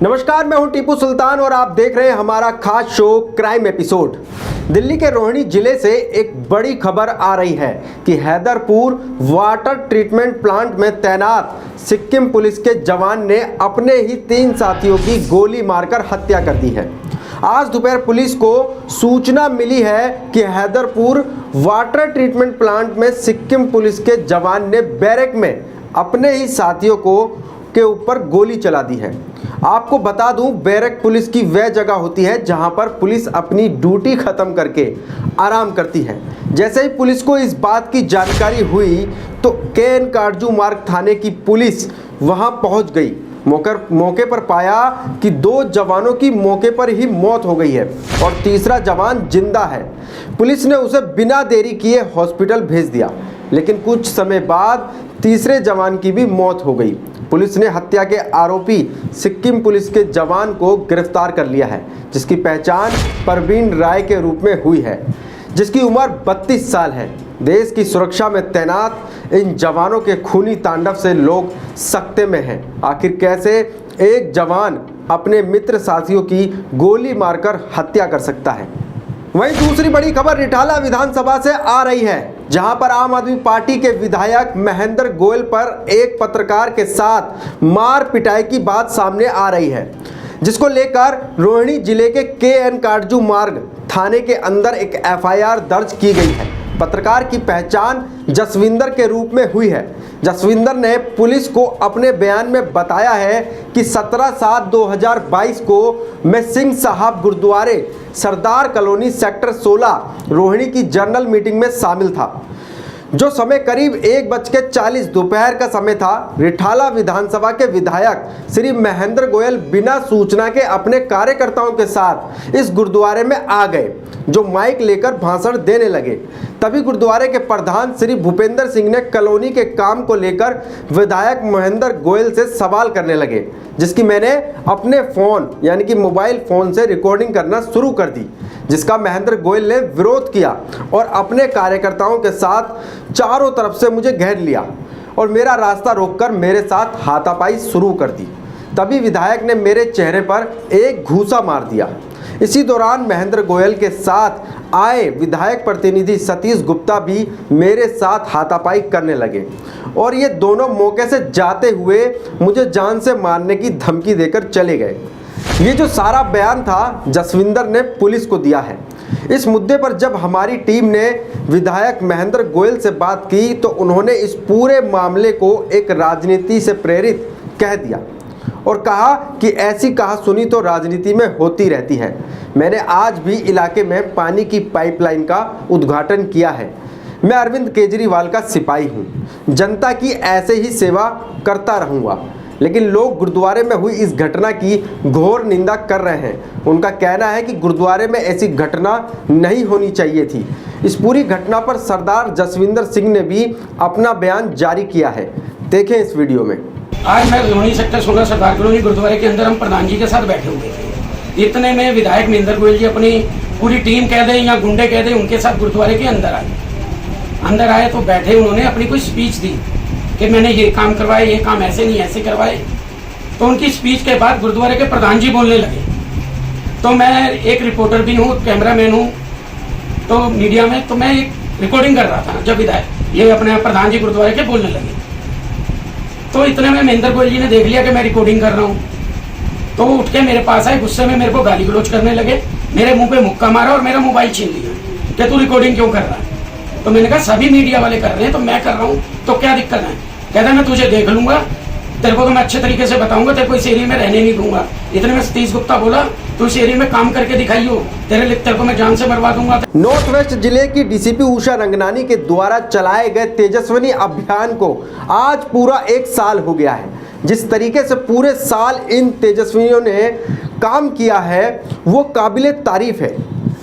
नमस्कार, मैं हूं टीपू सुल्तान और आप देख रहे हैं हमारा खास शो क्राइम एपिसोड। दिल्ली के रोहिणी जिले से एक बड़ी खबर आ रही है कि हैदरपुर वाटर ट्रीटमेंट प्लांट में तैनात सिक्किम पुलिस के जवान ने अपने ही 3 साथियों की गोली मारकर हत्या कर दी है। आज दोपहर पुलिस को सूचना मिली है कि हैदरपुर वाटर ट्रीटमेंट प्लांट में सिक्किम पुलिस के जवान ने बैरक में अपने ही साथियों के ऊपर गोली चला दी है। आपको बता दूं, बैरक पुलिस की वह जगह होती है जहां पर पुलिस अपनी ड्यूटी खत्म करके आराम करती है। जैसे ही पुलिस को इस बात की जानकारी हुई तो केएन काटजू मार्ग थाने की पुलिस वहां पहुंच गई। मौके पर पाया कि 2 जवानों की मौके पर ही मौत हो गई है और तीसरा जवान जिंदा है। पुलिस ने उसे बिना देरी किए हॉस्पिटल भेज दिया, लेकिन कुछ समय बाद तीसरे जवान की भी मौत हो गई। पुलिस ने हत्या के आरोपी सिक्किम पुलिस के जवान को गिरफ्तार कर लिया है, जिसकी पहचान परवीन राय के रूप में हुई है, जिसकी उम्र 32 साल है। देश की सुरक्षा में तैनात इन जवानों के खूनी तांडव से लोग सकते में हैं। आखिर कैसे एक जवान अपने मित्र साथियों की गोली मारकर हत्या कर सकता है। वहीं दूसरी बड़ी खबर रिठाला विधानसभा से आ रही है, जहां पर आम आदमी पार्टी के विधायक महेंद्र गोयल पर एक पत्रकार के साथ मार पिटाई की बात सामने आ रही है, जिसको लेकर रोहिणी जिले के केएन काटजू मार्ग थाने के अंदर एक एफआईआर दर्ज की गई है। पत्रकार की पहचान जसविंदर के रूप में हुई है। जसविंदर ने पुलिस को अपने बयान में बताया है कि 17/7/2022 को मैं सिंह साहब गुरुद्वारे सरदार कॉलोनी सेक्टर 16 रोहिणी की जनरल मीटिंग में शामिल था, जो समय करीब 1:40 दोपहर का समय था। रिठाला विधानसभा के विधायक श्री महेंद्र गोयल बिना सूचना के अपने कार्यकर्ताओं के साथ इस गुरुद्वारे में आ गए, जो माइक लेकर भाषण देने लगे। तभी गुरुद्वारे के प्रधान श्री भूपेंद्र सिंह ने कॉलोनी के काम को लेकर विधायक महेंद्र गोयल से सवाल करने लगे, जिसकी मैंने अपने फ़ोन यानी कि मोबाइल फ़ोन से रिकॉर्डिंग करना शुरू कर दी, जिसका महेंद्र गोयल ने विरोध किया और अपने कार्यकर्ताओं के साथ चारों तरफ से मुझे घेर लिया और मेरा रास्ता रोककर मेरे साथ हाथापाई शुरू कर दी। तभी विधायक ने मेरे चेहरे पर एक घूंसा मार दिया। इसी दौरान महेंद्र गोयल के साथ आए विधायक प्रतिनिधि सतीश गुप्ता भी मेरे साथ हाथापाई करने लगे और ये दोनों मौके से जाते हुए मुझे जान से मारने की धमकी देकर चले गए। ये जो सारा बयान था जसविंदर ने पुलिस को दिया है। इस मुद्दे पर जब हमारी टीम ने विधायक महेंद्र गोयल से बात की तो उन्होंने इस पूरे मामले को एक राजनीति से प्रेरित कह दिया और कहा कि ऐसी कहा सुनी तो राजनीति में होती रहती है। मैंने आज भी इलाके में पानी की पाइपलाइन का उद्घाटन किया है। मैं अरविंद केजरीवाल का सिपाही हूँ, जनता की ऐसे ही सेवा करता रहूँगा। लेकिन लोग गुरुद्वारे में हुई इस घटना की घोर निंदा कर रहे हैं। उनका कहना है कि गुरुद्वारे में ऐसी घटना नहीं होनी चाहिए थी। इस पूरी घटना पर सरदार जसविंदर सिंह ने भी अपना बयान जारी किया है। देखें इस वीडियो में। आज मैं रोहिणी सेक्टर 16 सरदार कॉलोनी गुरुद्वारे के अंदर हम प्रधान जी के साथ बैठे हुए थे। इतने में विधायक महेंद्र गोयल जी अपनी पूरी टीम कह दें या गुंडे कह दें, उनके साथ गुरुद्वारे के अंदर आए तो बैठे उन्होंने अपनी कोई स्पीच दी कि मैंने ये काम करवाए, ये काम ऐसे नहीं ऐसे करवाए। तो उनकी स्पीच के बाद गुरुद्वारे के प्रधान जी बोलने लगे। तो मैं एक रिपोर्टर भी हूँ, कैमरामैन हूँ, तो मीडिया में तो मैं एक रिकॉर्डिंग कर रहा था। जब विधायक ये अपने प्रधान जी गुरुद्वारे के बोलने लगे तो इतने में महेंद्र गोयल जी ने देख लिया कि मैं रिकॉर्डिंग कर रहा हूँ, तो वो उठ के मेरे पास आए, गुस्से में मेरे को गाली गलौज करने लगे, मेरे मुंह पे मुक्का मारा और मेरा मोबाइल छीन लिया कि तू रिकॉर्डिंग क्यों कर रहा है। तो मैंने कहा सभी मीडिया वाले कर रहे हैं तो मैं कर रहा हूँ तो क्या दिक्कत है। कहता मैं तुझे देख लूंगा, तेरे को तो मैं अच्छे तरीके से बताऊंगा, तेरे को इस एरिया में रहने नहीं दूंगा। इतने में सतीश गुप्ता बोला तू इस एरिया में काम करके दिखाइयो, तेरे को मैं जान से मरवा दूंगा। नॉर्थ वेस्ट जिले की डीसीपी उषा रंगनानी के द्वारा चलाए गए तेजस्विनी अभियान को आज पूरा 1 साल हो गया है। जिस तरीके से पूरे साल इन तेजस्विनियों ने काम किया है वो काबिले तारीफ है।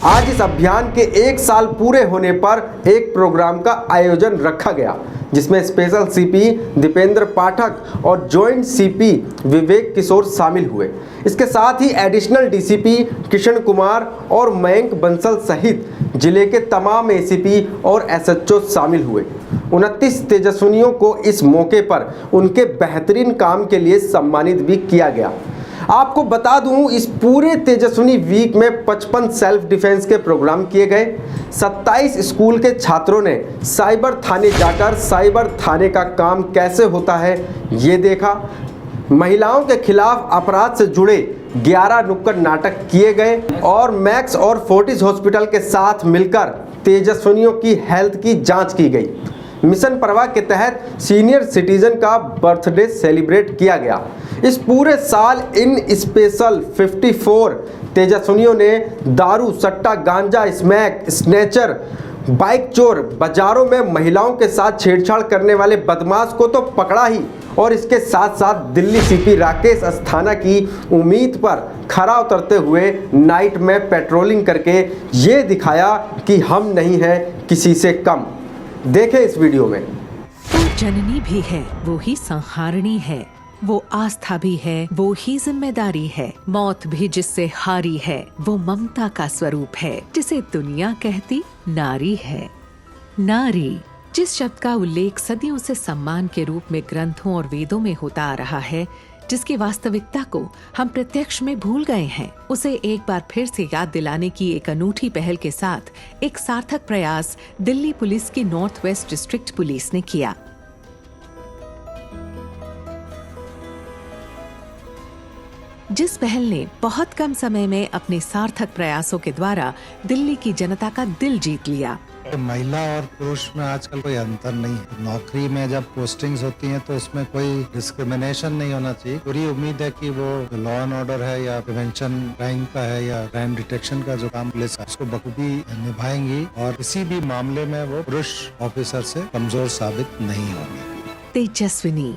आज इस अभियान के 1 साल पूरे होने पर एक प्रोग्राम का आयोजन रखा गया, जिसमें स्पेशल सीपी दीपेंद्र पाठक और जॉइंट सीपी विवेक किशोर शामिल हुए। इसके साथ ही एडिशनल डीसीपी किशन कुमार और मयंक बंसल सहित जिले के तमाम एसीपी और एसएचओ शामिल हुए। 29 तेजस्विनियों को इस मौके पर उनके बेहतरीन काम के लिए सम्मानित भी किया गया। आपको बता दूं, इस पूरे तेजस्विनी वीक में 55 सेल्फ डिफेंस के प्रोग्राम किए गए। 27 स्कूल के छात्रों ने साइबर थाने जाकर साइबर थाने का काम कैसे होता है ये देखा। महिलाओं के खिलाफ अपराध से जुड़े 11 नुक्कड़ नाटक किए गए और मैक्स और फोर्टिस हॉस्पिटल के साथ मिलकर तेजस्विनियों की हेल्थ की जांच की गई। मिशन प्रवाह के तहत सीनियर सिटीजन का बर्थडे सेलिब्रेट किया गया। इस पूरे साल इन स्पेशल 54 तेजस्विनियों ने दारू, सट्टा, गांजा, स्मैक, स्नैचर, बाइक चोर, बाजारों में महिलाओं के साथ छेड़छाड़ करने वाले बदमाश को तो पकड़ा ही, और इसके साथ साथ दिल्ली सीपी राकेश अस्थाना की उम्मीद पर खरा उतरते हुए नाइट में पेट्रोलिंग करके ये दिखाया कि हम नहीं हैं किसी से कम। देखें इस वीडियो में। वो जननी भी है, वो ही संहारणी है, वो आस्था भी है, वो ही जिम्मेदारी है। मौत भी जिससे हारी है, वो ममता का स्वरूप है, जिसे दुनिया कहती नारी है। नारी, जिस शब्द का उल्लेख सदियों से सम्मान के रूप में ग्रंथों और वेदों में होता आ रहा है, जिसकी वास्तविकता को हम प्रत्यक्ष में भूल गए हैं, उसे एक बार फिर से याद दिलाने की एक अनूठी पहल के साथ एक सार्थक प्रयास दिल्ली पुलिस की नॉर्थ वेस्ट डिस्ट्रिक्ट पुलिस ने किया। जिस पहल ने बहुत कम समय में अपने सार्थक प्रयासों के द्वारा दिल्ली की जनता का दिल जीत लिया। महिला और पुरुष में आजकल कोई अंतर नहीं है। नौकरी में जब पोस्टिंग्स होती हैं तो उसमें कोई डिस्क्रिमिनेशन नहीं होना चाहिए। पूरी उम्मीद है कि वो लॉ एंड ऑर्डर है या प्रिवेंशन क्राइम का है या क्राइम डिटेक्शन का जो काम पुलिस है उसको बखूबी निभाएंगी और किसी भी मामले में वो पुरुष ऑफिसर से कमजोर साबित नहीं होंगी। तेजस्विनी,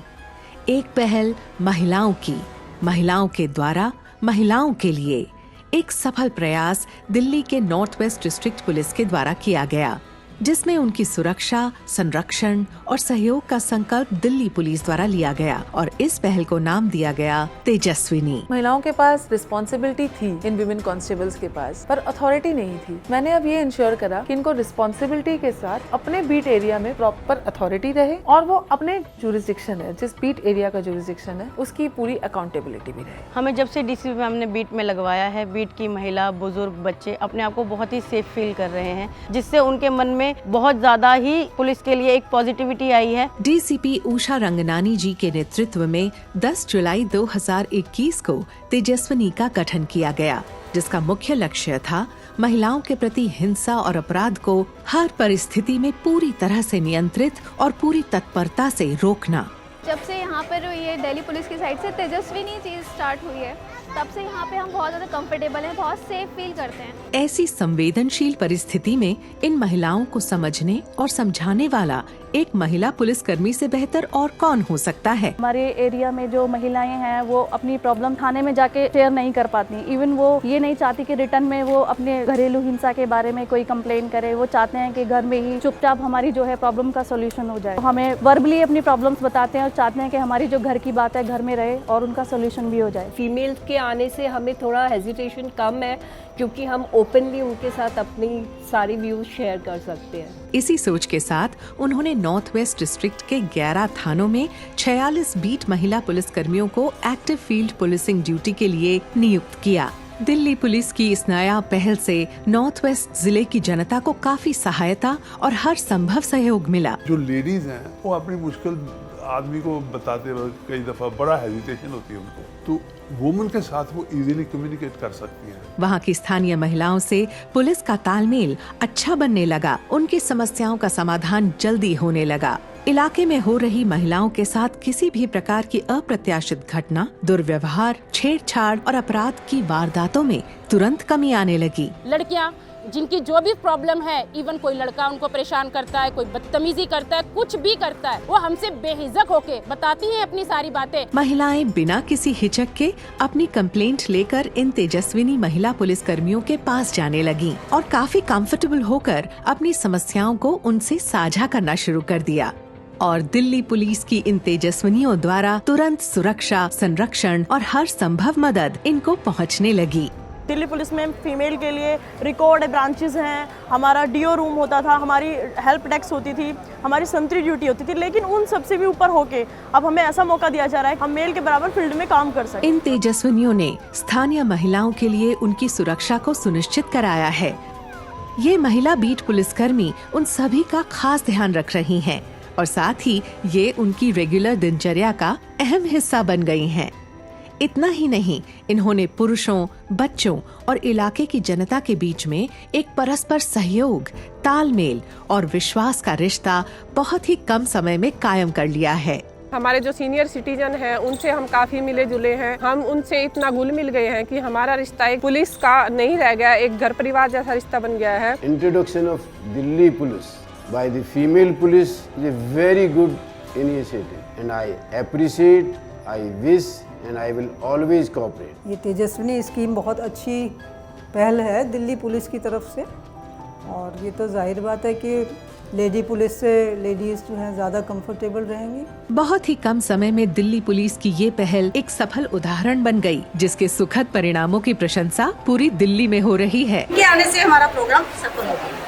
एक पहल महिलाओं की, महिलाओं के द्वारा, महिलाओं के लिए, एक सफल प्रयास दिल्ली के नॉर्थ वेस्ट डिस्ट्रिक्ट पुलिस के द्वारा किया गया, जिसमें उनकी सुरक्षा, संरक्षण और सहयोग का संकल्प दिल्ली पुलिस द्वारा लिया गया और इस पहल को नाम दिया गया तेजस्विनी। महिलाओं के पास रिस्पॉन्सिबिलिटी थी इन विमेन कांस्टेबल्स के पास, पर अथॉरिटी नहीं थी। मैंने अब ये इंश्योर करा कि इनको रिस्पॉन्सिबिलिटी के साथ अपने बीट एरिया में प्रॉपर अथॉरिटी रहे और वो अपने जुरिस्डिक्शन है, जिस बीट एरिया का जुरिस्डिक्शन है, उसकी पूरी अकाउंटेबिलिटी भी रहे। हमें जब से डीसीपी मैम ने बीट में लगवाया है, बीट की महिला, बुजुर्ग, बच्चे अपने आप को बहुत ही सेफ फील कर रहे हैं, जिससे उनके मन में बहुत ज्यादा ही पुलिस के लिए एक पॉजिटिविटी आई है। डीसीपी उषा रंगनानी जी के नेतृत्व में 10 जुलाई 2021 को तेजस्विनी का गठन किया गया, जिसका मुख्य लक्ष्य था महिलाओं के प्रति हिंसा और अपराध को हर परिस्थिति में पूरी तरह से नियंत्रित और पूरी तत्परता से रोकना। जब से यहाँ पर ये दिल्ली पुलिस की साइड से तेजस्विनी चीज स्टार्ट हुई है, तब से यहाँ पे हम बहुत ज्यादा कंफर्टेबल हैं, बहुत सेफ फील करते हैं। ऐसी संवेदनशील परिस्थिति में इन महिलाओं को समझने और समझाने वाला एक महिला पुलिसकर्मी से बेहतर और कौन हो सकता है। हमारे एरिया में जो महिलाएं हैं वो अपनी प्रॉब्लम थाने में जाके शेयर नहीं कर पाती। इवन वो ये नहीं चाहती कि रिटर्न में वो अपने घरेलू हिंसा के बारे में कोई कंप्लेन करे। वो चाहते हैं कि घर में ही चुपचाप हमारी जो है प्रॉब्लम का सोल्यूशन हो जाए। हमें वर्बली अपनी प्रॉब्लम्स बताते हैं और चाहते हैं कि हमारी जो घर की बात है घर में रहे और उनका सोल्यूशन भी हो जाए। फीमेल्स के आने से हमें थोड़ा हेजिटेशन कम है, क्योंकि हम ओपनली उनके साथ अपनी सारी व्यूज शेयर कर सकते हैं। इसी सोच के साथ उन्होंने नॉर्थ वेस्ट डिस्ट्रिक्ट के 11 थानों में 46 बीट महिला पुलिसकर्मियों को एक्टिव फील्ड पुलिसिंग ड्यूटी के लिए नियुक्त किया। दिल्ली पुलिस की इस नया पहल से नॉर्थ वेस्ट जिले की जनता को काफी सहायता और हर संभव सहयोग मिला। जो लेडीज हैं वो अपनी मुश्किल आदमी को बताते वक्त कई दफा बड़ा हेजिटेशन होती है उनको, तो वुमन के साथ वो इजीली कम्युनिकेट कर सकती हैं। वहाँ की स्थानीय महिलाओं से पुलिस का तालमेल अच्छा बनने लगा, उनकी समस्याओं का समाधान जल्दी होने लगा। इलाके में हो रही महिलाओं के साथ किसी भी प्रकार की अप्रत्याशित घटना, दुर्व्यवहार, छेड़छाड़ और अपराध की वारदातों में तुरंत कमी आने लगी। लड़कियां जिनकी जो भी प्रॉब्लम है, इवन कोई लड़का उनको परेशान करता है, कोई बदतमीजी करता है, कुछ भी करता है, वो हमसे बेहिजक होके बताती हैं अपनी सारी बातें। महिलाएं बिना किसी हिचक के अपनी कंप्लेंट लेकर इन तेजस्विनी महिला पुलिस कर्मियों के पास जाने लगी और काफी कंफर्टेबल होकर अपनी समस्याओं को उनसे साझा करना शुरू कर दिया। और दिल्ली पुलिस की इन तेजस्विनियों द्वारा तुरंत सुरक्षा, संरक्षण और हर संभव मदद इनको पहुंचने लगी। दिल्ली पुलिस में फीमेल के लिए रिकॉर्ड ब्रांचेस हैं, हमारा डीओ रूम होता था, हमारी हेल्प डेस्क होती थी, हमारी संतरी ड्यूटी होती थी, लेकिन उन सबसे भी ऊपर होके अब हमें ऐसा मौका दिया जा रहा है हम मेल के बराबर फील्ड में काम कर सकें। इन तेजस्विनियों ने स्थानीय महिलाओं के लिए उनकी सुरक्षा को सुनिश्चित कराया है। ये महिला बीट पुलिसकर्मी उन सभी का खास ध्यान रख रही हैं और साथ ही ये उनकी रेगुलर दिनचर्या का अहम हिस्सा बन गई हैं। इतना ही नहीं, इन्होंने पुरुषों, बच्चों और इलाके की जनता के बीच में एक परस्पर सहयोग, तालमेल और विश्वास का रिश्ता बहुत ही कम समय में कायम कर लिया है। हमारे जो सीनियर सिटीजन हैं उनसे हम काफी मिले जुले हैं, हम उनसे इतना घुल मिल गए हैं कि हमारा रिश्ता एक पुलिस का नहीं रह गया, एक घर परिवार जैसा रिश्ता बन गया है। Introduction of Delhi police by the female police is a very good initiative and I appreciate, I wish and I will always cooperate. ये तेजस्विनी स्कीम बहुत अच्छी पहल है दिल्ली पुलिस की तरफ से और ये तो जाहिर बात है कि लेडी पुलिस से लेडीज जो हैं ज़्यादा कंफर्टेबल रहेंगी। बहुत ही कम समय में दिल्ली पुलिस की ये पहल एक सफल उदाहरण बन गई, जिसके सुखद परिणामों की प्रशंसा पूरी दिल्ली में हो रही है। के आने से हमारा प्रोग्राम सफल हो गया।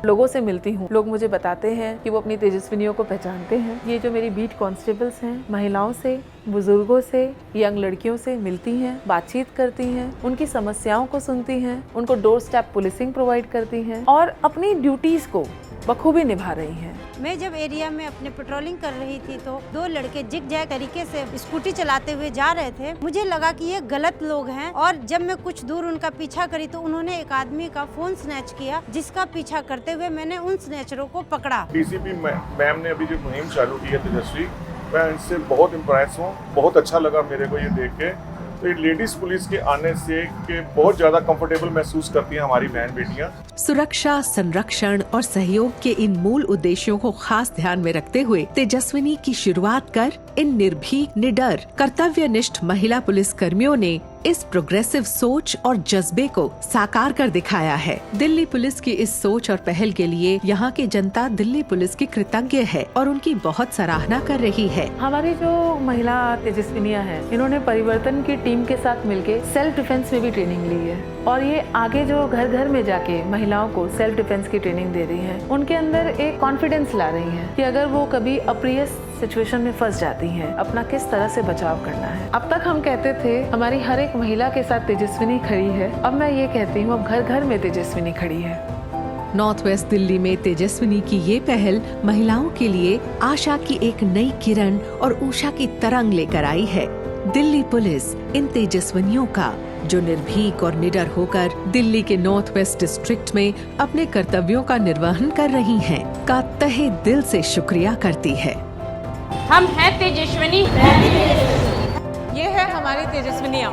लोगों से मिलती हूँ, लोग मुझे बताते हैं कि वो अपनी तेजस्विनियों को पहचानते हैं। ये जो मेरी बीट कांस्टेबल्स हैं, महिलाओं से, बुजुर्गों से, यंग लड़कियों से मिलती हैं, बातचीत करती हैं, उनकी समस्याओं को सुनती हैं, उनको डोर स्टेप पुलिसिंग प्रोवाइड करती हैं और अपनी ड्यूटीज को बखूबी निभा रही हैं। मैं जब एरिया में अपने पेट्रोलिंग कर रही थी तो 2 लड़के जिग-जैग तरीके से स्कूटी चलाते हुए जा रहे थे। मुझे लगा कि ये गलत लोग हैं और जब मैं कुछ दूर उनका पीछा करी तो उन्होंने एक आदमी का फोन स्नैच किया, जिसका पीछा करते हुए मैंने उन स्नैचरों को पकड़ा। डीसीपी मैम ने अभी जो मुहिम चालू की है तेजस्वी, मैं इनसे बहुत इम्प्रेस हूँ, बहुत अच्छा लगा मेरे को ये देख के। तो ये लेडीज पुलिस के आने से के बहुत ज्यादा कंफर्टेबल महसूस करती हैं हमारी बहन बेटियां। सुरक्षा, संरक्षण और सहयोग के इन मूल उद्देश्यों को खास ध्यान में रखते हुए तेजस्विनी की शुरुआत कर इन निर्भीक, निडर, कर्तव्यनिष्ठ महिला पुलिस कर्मियों ने इस प्रोग्रेसिव सोच और जज्बे को साकार कर दिखाया है। दिल्ली पुलिस की इस सोच और पहल के लिए यहाँ की जनता दिल्ली पुलिस की कृतज्ञ है और उनकी बहुत सराहना कर रही है। हमारी जो महिला तेजस्विनियां हैं, इन्होंने परिवर्तन की टीम के साथ मिलके सेल्फ डिफेंस में भी ट्रेनिंग ली है और ये आगे जो घर घर में जाके महिलाओं को सेल्फ डिफेंस की ट्रेनिंग दे रही हैं, उनके अंदर एक कॉन्फिडेंस ला रही हैं कि अगर वो कभी अप्रिय सिचुएशन में फंस जाती हैं, अपना किस तरह से बचाव करना है। अब तक हम कहते थे हमारी हर एक महिला के साथ तेजस्विनी खड़ी है, अब मैं ये कहती हूँ अब घर घर में तेजस्विनी खड़ी है। नॉर्थ वेस्ट दिल्ली में तेजस्विनी की ये पहल महिलाओं के लिए आशा की एक नई किरण और ऊषा की तरंग लेकर आई है। दिल्ली पुलिस इन तेजस्विनियों का, जो निर्भीक और निडर होकर दिल्ली के नॉर्थ वेस्ट डिस्ट्रिक्ट में अपने कर्तव्यों का निर्वहन कर रही हैं, का तहे दिल से शुक्रिया करती है। हम हैं तेजस्विनी, ये है हमारी तेजस्विनियाँ।